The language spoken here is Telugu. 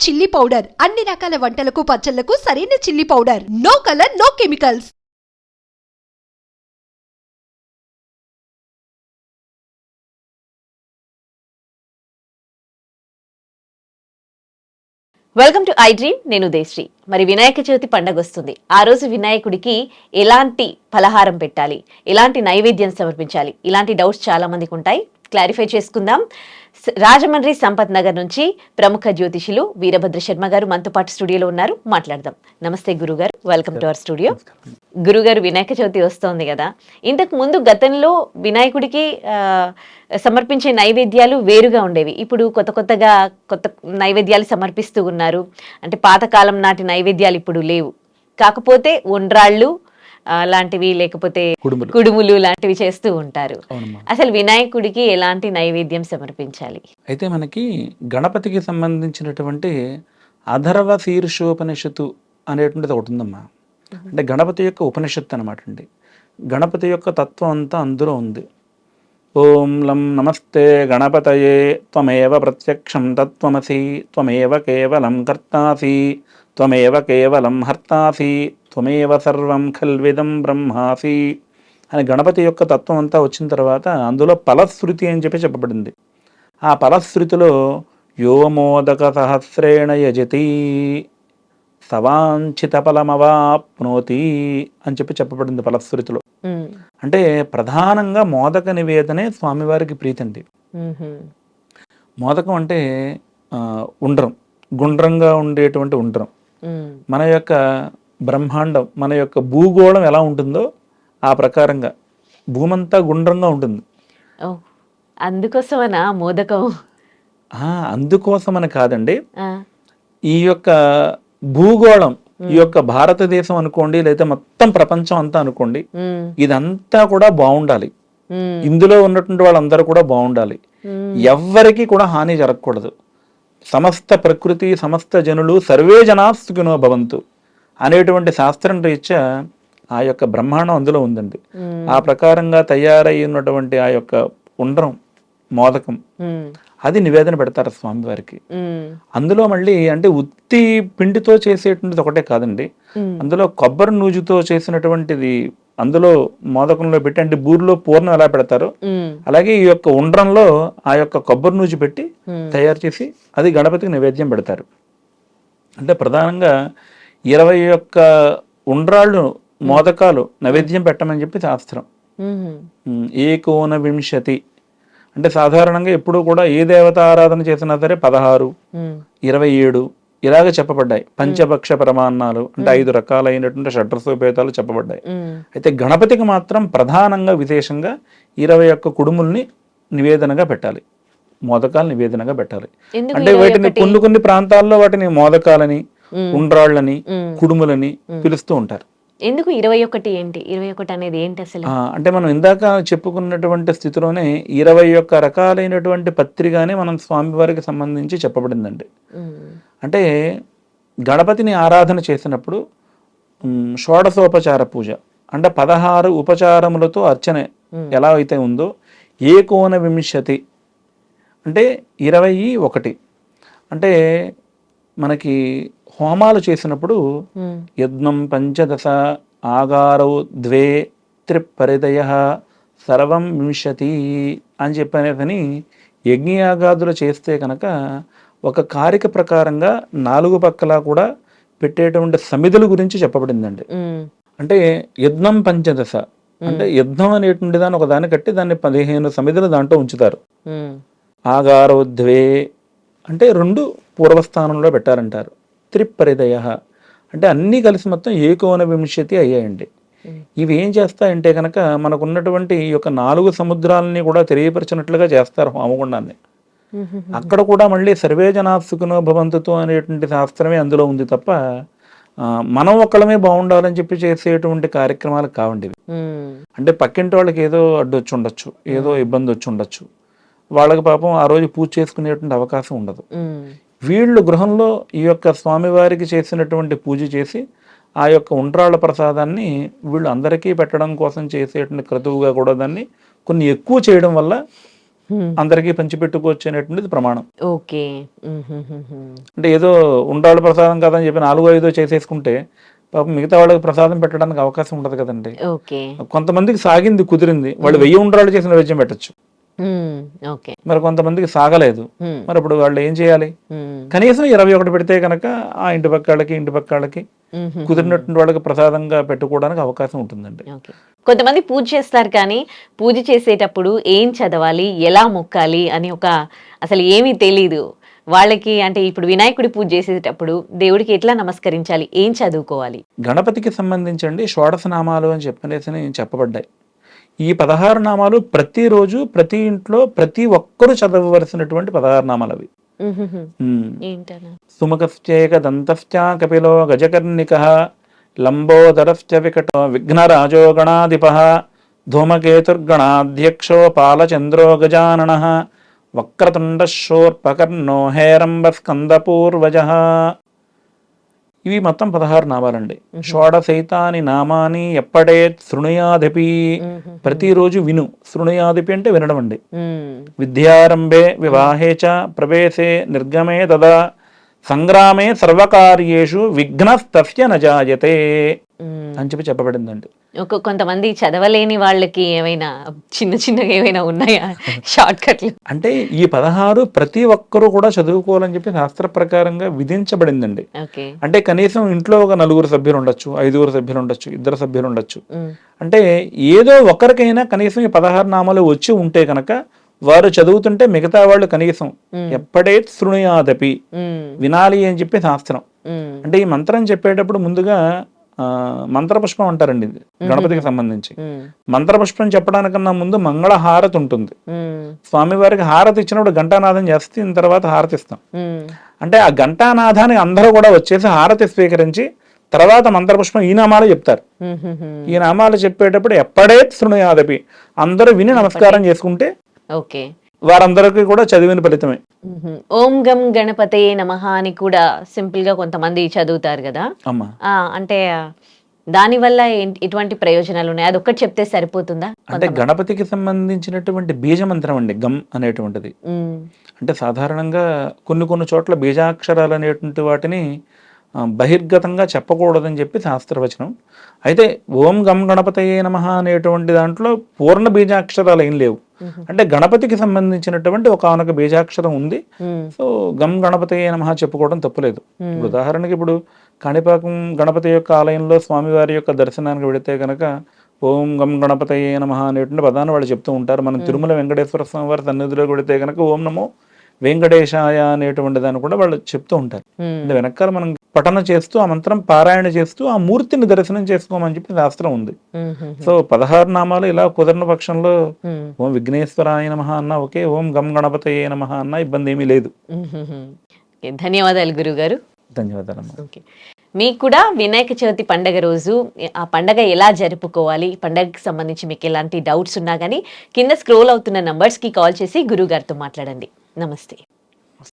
చిల్లీ పౌడర్ అన్ని రకాల వంటలకు పచ్చళ్లకు సరైన chilli powder. No colour, no chemicals. Welcome to I dream. నేను ఉదయశ్రీ. మరి వినాయక చవితి పండగ వస్తుంది. ఆ రోజు వినాయకుడికి ఎలాంటి పలహారం పెట్టాలి, ఎలాంటి నైవేద్యం సమర్పించాలి, ఇలాంటి డౌట్స్ చాలా మందికి ఉంటాయి. క్లారిఫై చేసుకుందాం. రాజమండ్రి సంపత్ నగర్ నుంచి ప్రముఖ జ్యోతిషులు వీరభద్ర శర్మ గారు మనతో పాటు స్టూడియోలో ఉన్నారు. మాట్లాడదాం. నమస్తే గురుగారు, వెల్కమ్ టు అవర్ స్టూడియో. గురుగారు, వినాయక చవితి వస్తోంది కదా, ఇంతకు ముందు గతంలో వినాయకుడికి సమర్పించే నైవేద్యాలు వేరుగా ఉండేవి. ఇప్పుడు కొత్త నైవేద్యాలు సమర్పిస్తూ ఉన్నారు. అంటే పాతకాలం నాటి నైవేద్యాలు ఇప్పుడు లేవు. కాకపోతే ఉండ్రాళ్ళు లాంటివి, లేకపోతే కుడుములు లాంటివి చేస్తూ ఉంటారు. అసలు వినాయకుడికి ఎలాంటి నైవేద్యం సమర్పించాలి? అయితే మనకి గణపతికి సంబంధించినటువంటి అధర్వ శీర్షోపనిషత్తు అనేటువంటిది ఒకటి ఉందమ్మా. అంటే గణపతి యొక్క ఉపనిషత్తు అనమాట అండి. గణపతి యొక్క తత్వం అంతా అందులో ఉంది. ఓం లం నమస్తే గణపతయే త్వమేవ ప్రత్యక్షం తత్వమసి త్వమేవ కేవలం కర్తాసి త్వమేవ కేవలం హర్తాసి త్వమేవ సర్వం ఖల్విదం బ్రహ్మాసి అని గణపతి యొక్క తత్వం అంతా వచ్చిన తర్వాత అందులో ఫలశ్రుతి అని చెప్పబడింది. ఆ ఫలశ్రుతిలో యోమోదక సహస్రేణ యజతి సవాంఛిత ఫలమవాప్నోతి అని చెప్పబడింది ఫలశ్రుతిలో. అంటే ప్రధానంగా మోదక నివేదనే స్వామివారికి ప్రీతి అండి. మోదకం అంటే ఉండ్రం, గుండ్రంగా ఉండేటువంటి ఉండ్రం. మన యొక్క బ్రహ్మాండం, మన యొక్క భూగోళం ఎలా ఉంటుందో ఆ ప్రకారంగా భూమంతా గుండ్రంగా ఉంటుంది. అందుకోసమనా మోదకం? అందుకోసమని కాదండి. ఈ యొక్క భూగోళం, ఈ యొక్క భారతదేశం అనుకోండి, లేదా మొత్తం ప్రపంచం అంతా అనుకోండి, ఇదంతా కూడా బాగుండాలి. ఇందులో ఉన్నటువంటి వాళ్ళందరూ కూడా బాగుండాలి. ఎవ్వరికి కూడా హాని జరగకూడదు. సమస్త ప్రకృతి, సమస్త జనులు సర్వే జనా సుఖినో భవంతు అనేటువంటి శాస్త్రం రీత్యా ఆ యొక్క బ్రహ్మాండం అందులో ఉందండి. ఆ ప్రకారంగా తయారై ఉన్నటువంటి ఆ యొక్క ఉండ్రం, మోదకం, అది నివేదన పెడతారు స్వామివారికి. అందులో మళ్ళీ అంటే ఉత్తి పిండితో చేసేటువంటిది ఒకటే కాదండి. అందులో కొబ్బరి నూజుతో చేసినటువంటిది అందులో మోదకంలో పెట్టి, అంటే బూరిలో పూర్ణం ఎలా పెడతారో అలాగే ఈ యొక్క ఉండ్రంలో ఆ యొక్క కొబ్బరి నూజు పెట్టి తయారు చేసి అది గణపతికి నైవేద్యం పెడతారు. అంటే ప్రధానంగా 21 ఉండ్రాళ్ళు, మోదకాలు నైవేద్యం పెట్టమని చెప్పి శాస్త్రం. ఏకోన వింశతి అంటే సాధారణంగా ఎప్పుడు కూడా ఏ దేవత ఆరాధన చేసినా సరే 16, 27 ఇలాగ చెప్పబడ్డాయి. పంచభక్ష ప్రమాణాలు అంటే 5 రకాలైనటువంటి షడ్రసోపేతాలు చెప్పబడ్డాయి. అయితే గణపతికి మాత్రం ప్రధానంగా విశేషంగా 21 కుడుముల్ని నివేదనగా పెట్టాలి, మోదకాలు నివేదనగా పెట్టాలి. అంటే వాటిని కొన్ని ప్రాంతాల్లో వాటిని మోదకాలని, ఉండ్రాళ్ళని, కుడుములని పిలుస్తూ ఉంటారు. ఎందుకు 21? ఏంటి 21 అనేది? ఏంటి అసలు? అంటే మనం ఇందాక చెప్పుకున్నటువంటి స్థితిలోనే 21 రకాలైనటువంటి పత్రికనే మనం స్వామివారికి సంబంధించి చెప్పబడిందండి. అంటే గణపతిని ఆరాధన చేసినప్పుడు షోడశోపచార పూజ అంటే 16 ఉపచారములతో అర్చన ఎలా అయితే ఉందో, ఏకోన వింశతి అంటే 21. అంటే మనకి హోమాలు చేసినప్పుడు యజ్ఞం పంచదశ ఆగారౌ 2 త్రిపరిదయ సర్వం వింశతి అని చెప్పనేదని యజ్ఞయాగాదులు చేస్తే కనుక ఒక కారిక ప్రకారంగా 4 పక్కల కూడా పెట్టేటువంటి సమిధుల గురించి చెప్పబడిందండి. అంటే యజ్ఞం పంచదశ అంటే యుద్ధం అనేటువంటి దాన్ని ఒక దాన్ని కట్టి దాన్ని 15 సమిధులు దాంట్లో ఉంచుతారు. ఆగారౌ 2 అంటే 2 పూర్వస్థానంలో పెట్టారంటారు. త్రిపరిదయ అంటే అన్నీ కలిసి మొత్తం ఏకోన వింశతి అయ్యాయండి. ఇవి ఏం చేస్తాయంటే కనుక మనకున్నటువంటి ఈ యొక్క 4 సముద్రాలని కూడా తెలియపరిచినట్లుగా చేస్తారు హోమగుండాన్ని. అక్కడ కూడా మళ్ళీ సర్వే జనా సుఖినో భవంతు అనేటువంటి శాస్త్రమే అందులో ఉంది తప్ప మనం ఒక్కళ్ళమే బాగుండాలని చెప్పి చేసేటువంటి కార్యక్రమాలు కావండి. అంటే పక్కింటి వాళ్ళకి ఏదో అడ్డొచ్చి ఉండొచ్చు, ఏదో ఇబ్బంది వచ్చి ఉండొచ్చు, వాళ్ళకి పాపం ఆ రోజు పూజ చేసుకునేటువంటి అవకాశం ఉండదు. వీళ్ళు గృహంలో ఈ యొక్క స్వామివారికి చేసినటువంటి పూజ చేసి ఆ యొక్క ఉండ్రాళ్ళ ప్రసాదాన్ని వీళ్ళు అందరికీ పెట్టడం కోసం చేసేటువంటి క్రతువుగా కూడా దాన్ని కొన్ని ఎక్కువ చేయడం వల్ల అందరికీ పంచిపెట్టుకోవచ్చు అనేటువంటిది ప్రమాణం. ఓకే. అంటే ఏదో ఉండాలి ప్రసాదం కదా అని చెప్పి 4-5 చేసేసుకుంటే పాపం మిగతా వాళ్ళకి ప్రసాదం పెట్టడానికి అవకాశం ఉండదు కదండి. ఓకే. కొంతమందికి సాగింది, కుదిరింది, వాళ్ళు 1000 ఉండ్రాళ్ళు చేసిన నైవేద్యం పెట్టచ్చు. ఓకే. మరి కొంతమందికి సాగలేదు, మరి అప్పుడు వాళ్ళు ఏం చేయాలి? కనీసం 21 పెడితే కనుక ఆ ఇంటి పక్కాళ్ళకి కుదిరినటువంటి వాళ్ళకి ప్రసాదంగా పెట్టుకోవడానికి అవకాశం ఉంటుందండి. ఓకే. కొంతమంది పూజ చేస్తారు కానీ పూజ చేసేటప్పుడు ఏం చదవాలి, ఎలా మొక్కాలి అని అసలు ఏమీ తెలీదు వాళ్ళకి. అంటే ఇప్పుడు వినాయకుడి పూజ చేసేటప్పుడు దేవుడికి ఎట్లా నమస్కరించాలి, ఏం చదువుకోవాలి? గణపతికి సంబంధించండి షోడశ నామాలు అని చెప్పనేసి చెప్పబడ్డాయి. ఈ 16 నామాలు ప్రతిరోజు ప్రతి ఇంట్లో ప్రతి ఒక్కరూ చదవవలసినటువంటి 16 నామాలు అవి. సుముఖశ్చేక దంతశ్చ కపిలో గజకర్ణికః లంబోదరశ్చ వికటో విఘ్నరాజో గణాధిపః ధూమకేతుర్గణాధ్యక్షో పాలచంద్రో గజాననః వక్రతుండశూర్పకర్ణో హేరంబస్కందపూర్వజః. ఇవి మొత్తం 16 నామాలండి. షోడశైతాని నామాని ఎప్పటే శృణుయాదపి, ప్రతిరోజు విను. శృణుయాదపి అంటే వినడం అండి. విద్యారంభే వివాహే చ ప్రవేశే నిర్గమే తదా సంగ్రామే సర్వకార్యేషు విఘ్నస్తస్య నజాయతే అని చెప్పబడిందండి. కొంతమంది చదవలేని వాళ్ళకి ఏమైనా చిన్నగా ఏమైనా ఉన్నాయా షార్ట్ కట్లు? అంటే ఈ 16 ప్రతి ఒక్కరూ కూడా చదువుకోవాలని చెప్పి శాస్త్ర ప్రకారంగా విధించబడిందండి. అంటే కనీసం ఇంట్లో ఒక 4 సభ్యులు ఉండొచ్చు, 5 సభ్యులు ఉండొచ్చు, 2 సభ్యులు ఉండొచ్చు. అంటే ఏదో ఒకరికైనా కనీసం ఈ 16 నామాలు వచ్చి ఉంటే కనుక వారు చదువుతుంటే మిగతా వాళ్ళు కనీసం ఎప్పటే శృణుయాదపి వినాలి అని చెప్పి శాస్త్రం. అంటే ఈ మంత్రం చెప్పేటప్పుడు ముందుగా మంత్రపుష్పం అంటారండి ఇది గణపతికి సంబంధించి. మంత్రపుష్పం చెప్పడానికన్నా ముందు మంగళ హారతి ఉంటుంది. స్వామివారికి హారతి ఇచ్చినప్పుడు ఘంటానాదం చేస్తే తర్వాత హారతి ఇస్తాం. అంటే ఆ ఘంటానాదాన్ని అందరూ కూడా వచ్చేసి హారతి స్వీకరించి తర్వాత మంత్రపుష్పం ఈ నామాలు చెప్తారు. ఈ నామాలు చెప్పేటప్పుడు ఎప్పటే శృణుయాదపి అందరూ విని నమస్కారం చేసుకుంటే ఓకే వారందరికీ కూడా చదివిన ఫలితమే. ఓం గం గణపతయే నమః అని కూడా సింపుల్ గా కొంతమంది చదువుతారు కదా అమ్మా. అంటే దాని వల్ల ఎటువంటి ప్రయోజనాలు ఉన్నాయి? అది ఒక్కటి చెప్తే సరిపోతుందా? అంటే గణపతికి సంబంధించినటువంటి బీజ మంత్రం అండి గం అనేటువంటిది. అంటే సాధారణంగా కొన్ని చోట్ల బీజాక్షరాలు అనేటువంటి వాటిని బహిర్గతంగా చెప్పకూడదని చెప్పి శాస్త్రవచనం. అయితే ఓం గం గణపతయే నమః అనేటువంటి దాంట్లో పూర్ణ బీజాక్షరాలు ఏం లేవు. అంటే గణపతికి సంబంధించినటువంటి ఒకనొక బీజాక్షరం ఉంది. సో గం గణపతయే నమః చెప్పుకోవడం తప్పులేదు. ఇప్పుడు ఉదాహరణకి ఇప్పుడు కాణిపాకం గణపతి యొక్క ఆలయంలో స్వామివారి యొక్క దర్శనానికి వెళితే కనుక ఓం గం గణపతయే నమః అనేటువంటి పదాన్ని వాళ్ళు చెప్తూ ఉంటారు. మనం తిరుమల వెంకటేశ్వర స్వామి వారి సన్నిధిలోకి వెళితే కనుక ఓం నమో వెంకటేశాయ అనేటువంటి దాన్ని కూడా వాళ్ళు చెప్తూ ఉంటారు. అంటే వెనకాల మనం పఠన చేస్తూ ఆ మంత్రం పారాయణ చేస్తూ ఆ మూర్తిని దర్శనం చేసుకోమని చెప్పి శాస్త్రం ఉంది. సో 16 నామాలు ఇలా కుదరని పక్షంలో ఓం విఘ్నేశ్వరాయ నమః అన్నా ఓకే, ఓం గం గణపతయే నమః అన్నా ఇబ్బంది ఏమీ లేదు. ధన్యవాదాలు గురుగారు. ధన్యవాదాలు. మీకు కూడా వినాయక చవితి పండగ రోజు ఆ పండగ ఎలా జరుపుకోవాలి, పండగకి సంబంధించి మీకు ఎలాంటి డౌట్స్ ఉన్నా కానీ కింద స్క్రోల్ అవుతున్న నంబర్స్కి కాల్ చేసి గురుగారితో మాట్లాడండి. నమస్తే.